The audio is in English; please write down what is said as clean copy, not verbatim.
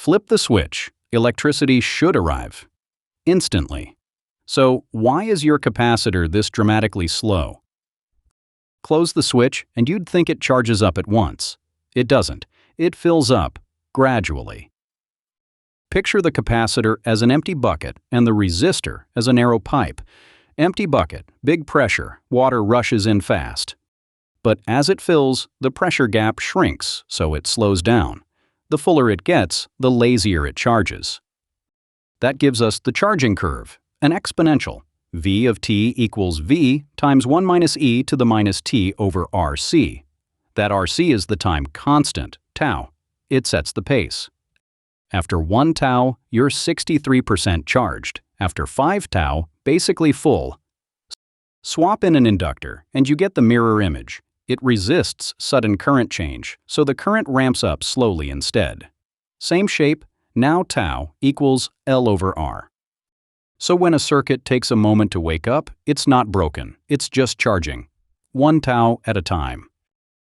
Flip the switch. Electricity should arrive instantly. So, why is your capacitor this dramatically slow? Close the switch and you'd think it charges up at once. It doesn't. It fills up gradually. Picture the capacitor as an empty bucket and the resistor as a narrow pipe. Empty bucket, big pressure, water rushes in fast. But as it fills, the pressure gap shrinks, so it slows down. The fuller it gets, the lazier it charges. That gives us the charging curve, an exponential. V of t equals V times 1 minus e to the minus t over RC. That RC is the time constant, tau. It sets the pace. After 1 tau, you're 63% charged. After 5 tau, basically full. Swap in an inductor, and you get the mirror image. It resists sudden current change, so the current ramps up slowly instead. Same shape, now tau equals L over R. So when a circuit takes a moment to wake up, it's not broken, it's just charging. 1 tau at a time.